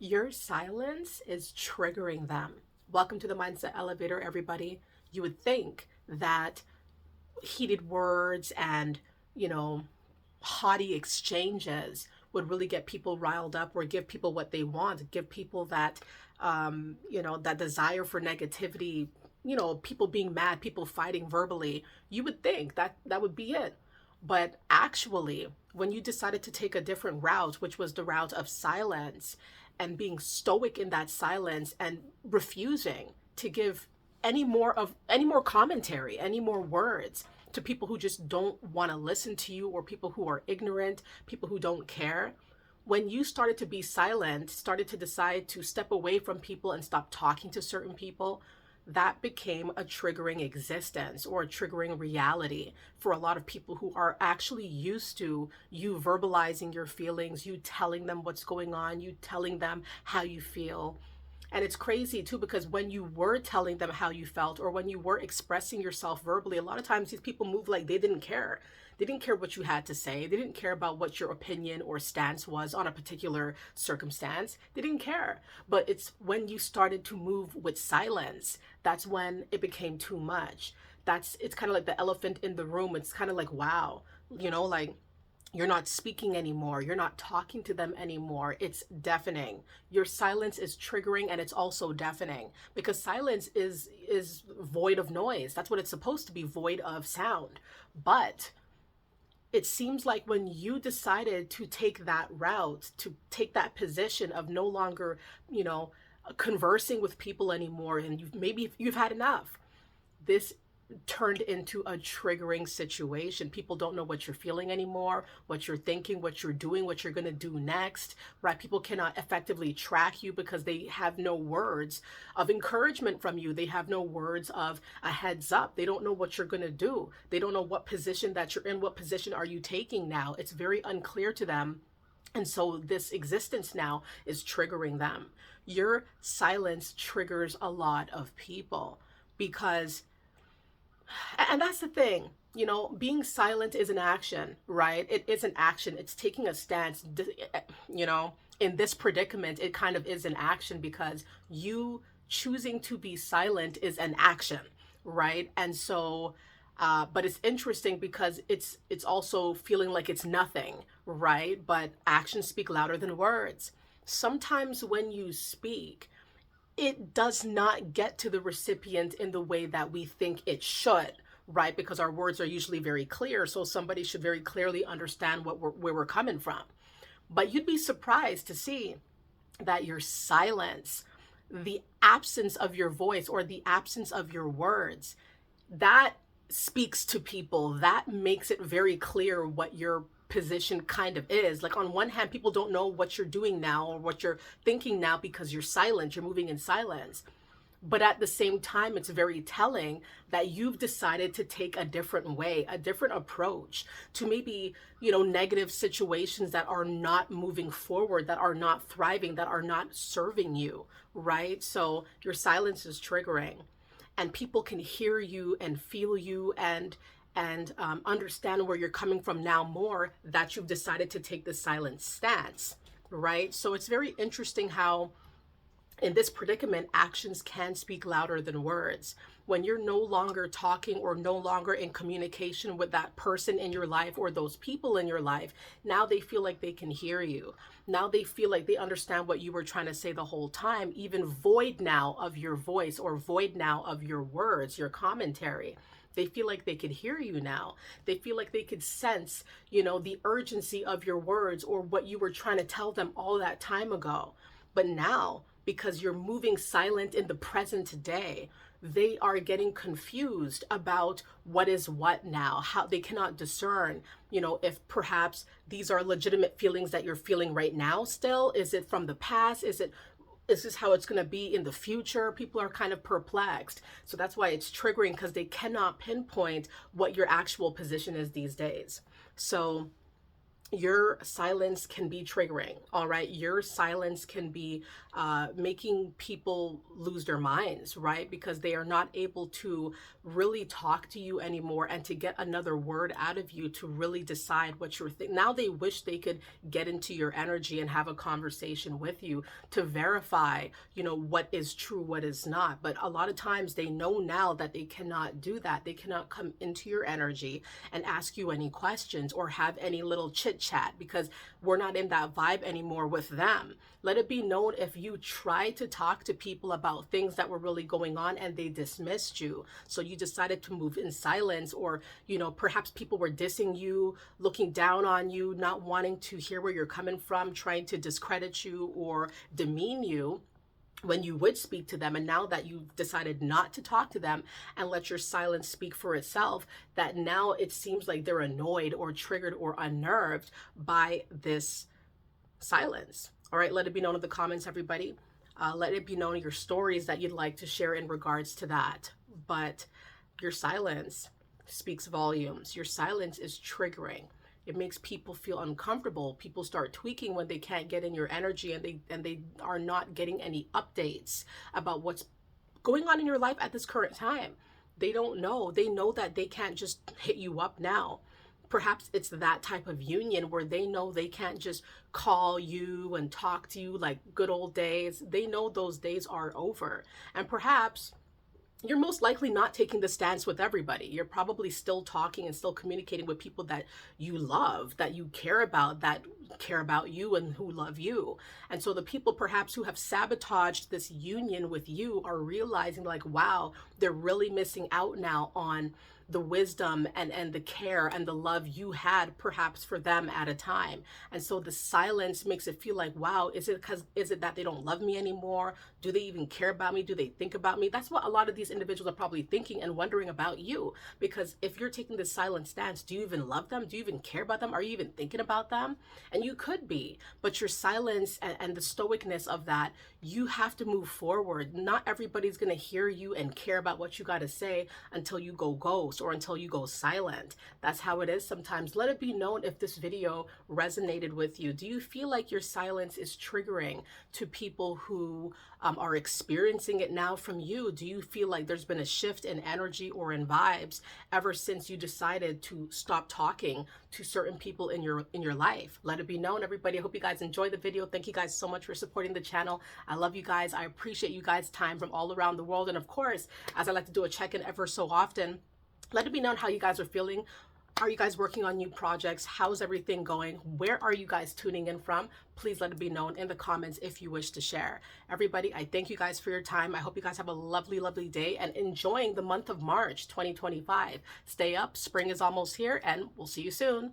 Your silence is triggering them. Welcome to the Mindset Elevator, everybody. You would think that heated words and, you know, haughty exchanges would really get people riled up or give people what they want, give people that, that desire for negativity, people being mad, people fighting verbally. You would think that that would be it. But actually, when you decided to take a different route, which was the route of silence and being stoic in that silence and refusing to give any more commentary, any more words to people who just don't want to listen to you or people who are ignorant, people who don't care. When you started to be silent, started to decide to step away from people and stop talking to certain people, that became a triggering existence or a triggering reality for a lot of people who are actually used to you verbalizing your feelings, you telling them what's going on, you telling them how you feel. And it's crazy too, because when you were telling them how you felt or when you were expressing yourself verbally, a lot of times these people move like they didn't care. They didn't care what you had to say. They didn't care about what your opinion or stance was on a particular circumstance. They didn't care. But it's when you started to move with silence, that's when it became too much. It's kind of like the elephant in the room. It's kind of like, wow, like you're not speaking anymore. You're not talking to them anymore. It's deafening. Your silence is triggering and it's also deafening because silence is void of noise. That's what it's supposed to be, void of sound. But it seems like when you decided to take that route, to take that position of no longer, conversing with people anymore, and you've had enough. This turned into a triggering situation. People don't know what you're feeling anymore, what you're thinking, what you're doing, what you're going to do next, right? People cannot effectively track you because they have no words of encouragement from you. They have no words of a heads up. They don't know what you're going to do. They don't know what position that you're in. What position are you taking now? It's very unclear to them. And so this existence now is triggering them. Your silence triggers a lot of people because and that's the thing, being silent is an action, right? It is an action. It's taking a stance, in this predicament, it kind of is an action because you choosing to be silent is an action, right? And so, but it's interesting because it's also feeling like it's nothing, right? But actions speak louder than words. Sometimes when you speak, it does not get to the recipient in the way that we think it should, right? Because our words are usually very clear. So somebody should very clearly understand where we're coming from. But you'd be surprised to see that your silence, the absence of your voice or the absence of your words, that speaks to people. That makes it very clear what your position kind of is. Like on one hand, people don't know what you're doing now or what you're thinking now because you're silent, you're moving in silence. But at the same time, it's very telling that you've decided to take a different way, a different approach to maybe, negative situations that are not moving forward, that are not thriving, that are not serving you, right? So your silence is triggering and people can hear you and feel you and understand where you're coming from now more that you've decided to take the silent stance, right? So it's very interesting how in this predicament, actions can speak louder than words. When you're no longer talking or no longer in communication with that person in your life or those people in your life, now they feel like they can hear you. Now they feel like they understand what you were trying to say the whole time, even void now of your voice or void now of your words, your commentary. They feel like they could hear you now. They feel like they could sense, the urgency of your words or what you were trying to tell them all that time ago. But now, because you're moving silent in the present day, they are getting confused about what is what now, how they cannot discern, if perhaps these are legitimate feelings that you're feeling right now still. Is it from the past? Is this how it's going to be in the future? People are kind of perplexed. So that's why it's triggering because they cannot pinpoint what your actual position is these days. So your silence can be triggering. All right, your silence can be making people lose their minds, right? Because they are not able to really talk to you anymore and to get another word out of you to really decide what you're thinking. Now they wish they could get into your energy and have a conversation with you to verify, what is true, what is not. But a lot of times they know now that they cannot do that. They cannot come into your energy and ask you any questions or have any little chit chat, because we're not in that vibe anymore with them. Let it be known, if you tried to talk to people about things that were really going on and they dismissed you, so you decided to move in silence, or perhaps people were dissing you, looking down on you, not wanting to hear where you're coming from, trying to discredit you or demean you when you would speak to them, and now that you've decided not to talk to them and let your silence speak for itself, that now it seems like they're annoyed or triggered or unnerved by this silence. All right, let it be known in the comments, everybody. Let it be known your stories that you'd like to share in regards to that. But your silence speaks volumes. Your silence is triggering. It makes people feel uncomfortable. People start tweaking when they can't get in your energy, and they are not getting any updates about what's going on in your life at this current time. They don't know. They know that they can't just hit you up now. Perhaps it's that type of union where they know they can't just call you and talk to you like good old days. They know those days are over. And perhaps you're most likely not taking the stance with everybody. You're probably still talking and still communicating with people that you love, that you care about, that care about you and who love you. And so the people perhaps who have sabotaged this union with you are realizing like, wow, they're really missing out now on the wisdom and the care and the love you had perhaps for them at a time. And so the silence makes it feel like, wow, is it that they don't love me anymore? Do they even care about me? Do they think about me? That's what a lot of these individuals are probably thinking and wondering about you. Because if you're taking this silent stance, do you even love them? Do you even care about them? Are you even thinking about them? And you could be, but your silence and the stoicness of that, you have to move forward. Not everybody's going to hear you and care about what you got to say until you go ghost or until you go silent. That's how it is sometimes. Let it be known if this video resonated with you. Do you feel like your silence is triggering to people who are experiencing it now from you? Do you feel like there's been a shift in energy or in vibes ever since you decided to stop talking to certain people in your life? Let it be known, everybody. I hope you guys enjoyed the video. Thank you guys so much for supporting the channel. I love you guys. I appreciate you guys' time from all around the world. And of course, as I like to do a check-in ever so often, let it be known how you guys are feeling. Are you guys working on new projects? How's everything going? Where are you guys tuning in from? Please let it be known in the comments if you wish to share. Everybody, I thank you guys for your time. I hope you guys have a lovely, lovely day and enjoying the month of March 2025. Stay up. Spring is almost here, and we'll see you soon.